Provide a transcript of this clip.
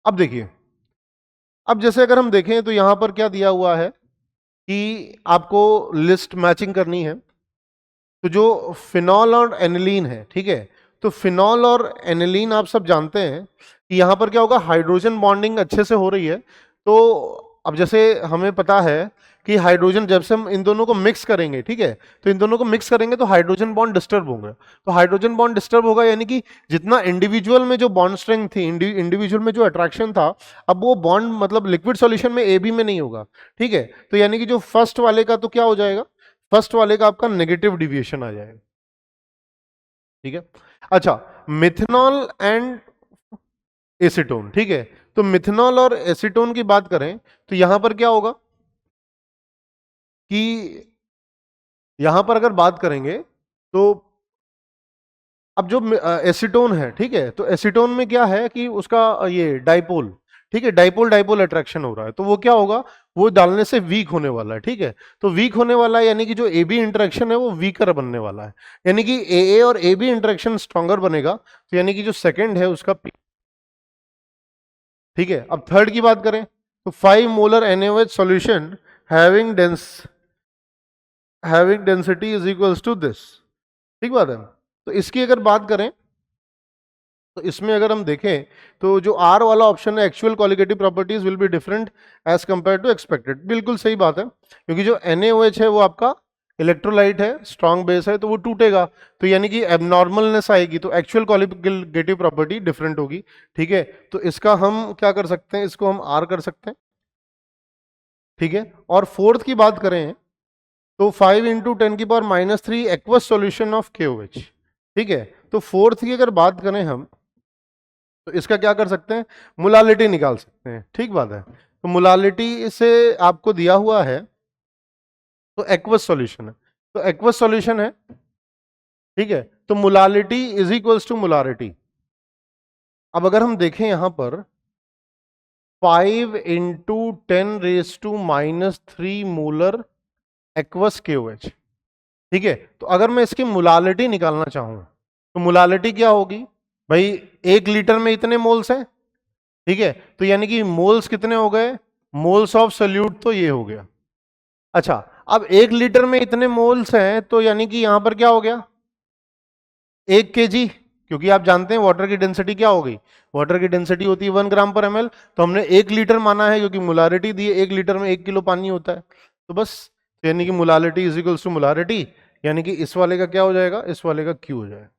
अब देखिए, अब जैसे अगर हम देखें तो यहां पर क्या दिया हुआ है कि आपको लिस्ट मैचिंग करनी है। तो जो फिनॉल और एनिलीन है, ठीक है, तो फिनॉल और एनिलीन आप सब जानते हैं कि यहां पर क्या होगा, हाइड्रोजन बॉन्डिंग अच्छे से हो रही है। तो अब जैसे हमें पता है कि हाइड्रोजन जब से हम इन दोनों को मिक्स करेंगे, ठीक है, तो इन दोनों को मिक्स करेंगे तो हाइड्रोजन बॉन्ड डिस्टर्ब होंगे। तो हाइड्रोजन बॉन्ड डिस्टर्ब होगा यानी कि जितना इंडिविजुअल में जो बॉन्ड स्ट्रेंथ थी, इंडिविजुअल में जो अट्रैक्शन था, अब वो बॉन्ड मतलब लिक्विड सॉल्यूशन में ए बी में नहीं होगा, ठीक है। तो यानी कि जो फर्स्ट वाले का तो क्या हो जाएगा, फर्स्ट वाले का आपका नेगेटिव डिविएशन आ जाएगा, ठीक है। अच्छा, मिथनॉल एंड एसीटोन, ठीक है, तो मिथनॉल और एसीटोन की बात करें तो यहां पर क्या होगा कि यहां पर अगर बात करेंगे तो अब जो एसीटोन है, ठीक है, तो एसीटोन में क्या है कि उसका ये डाइपोल, ठीक है, डाइपोल डाइपोल अट्रैक्शन हो रहा है, तो वो क्या होगा, वो डालने से वीक होने वाला है, ठीक है। तो वीक होने वाला है यानी कि जो ए बी इंटरेक्शन है वो वीकर बनने वाला है, यानी कि ए और ए बी इंटरेक्शन स्ट्रॉन्गर बनेगा, तो यानी कि जो सेकंड है उसका पी, ठीक है। अब थर्ड की बात करें तो 5 molar NaOH solution having density is equals to this, ठीक बात है। तो इसकी अगर बात करें तो इसमें अगर हम देखें तो जो आर वाला ऑप्शन है, actual qualitative properties will be different as compare to expected, बिल्कुल सही बात है, क्योंकि जो NaOH है वो आपका इलेक्ट्रोलाइट है, स्ट्रॉन्ग बेस है, तो वो टूटेगा, तो यानी कि एबनॉर्मलनेस आएगी, तो एक्चुअल क्वालिटेटिव प्रॉपर्टी डिफरेंट होगी, ठीक है। तो इसका हम क्या कर सकते हैं, इसको हम आर कर सकते हैं, ठीक है। और फोर्थ की बात करें तो 5 into 10⁻³ aqueous solution of KOH, ठीक है। तो फोर्थ की अगर बात करें हम तो इसका क्या कर सकते हैं, मोलालिटी निकाल सकते हैं, ठीक बात है। तो मोलालिटी से आपको दिया हुआ है तो एक्वस सॉल्यूशन है, तो एक्वस सॉल्यूशन है, ठीक है, तो molality is equals to molarity. अब अगर हम देखें यहां पर 5 इंटू 10⁻³ मोलर एक्वस KOH, ठीक है। तो अगर मैं इसकी मोलालिटी निकालना चाहूं तो मोलालिटी क्या होगी भाई, 1 लीटर में इतने मोल्स हैं, ठीक है, तो यानी कि मोल्स कितने हो गए, मोल्स ऑफ सोल्यूट तो ये हो गया। अच्छा, अब 1 लीटर में इतने मोल्स हैं तो यानी कि यहां पर क्या हो गया, 1 kg, क्योंकि आप जानते हैं वाटर की डेंसिटी क्या होगी, वाटर की डेंसिटी होती है 1 ग्राम/ml, तो हमने 1 लीटर माना है क्योंकि मोलारिटी दी है, 1 लीटर में 1 किलो पानी होता है, तो बस यानी कि molality is equals to molarity, यानी कि इस वाले का क्या हो जाएगा, इस वाले का Q हो जाएगा।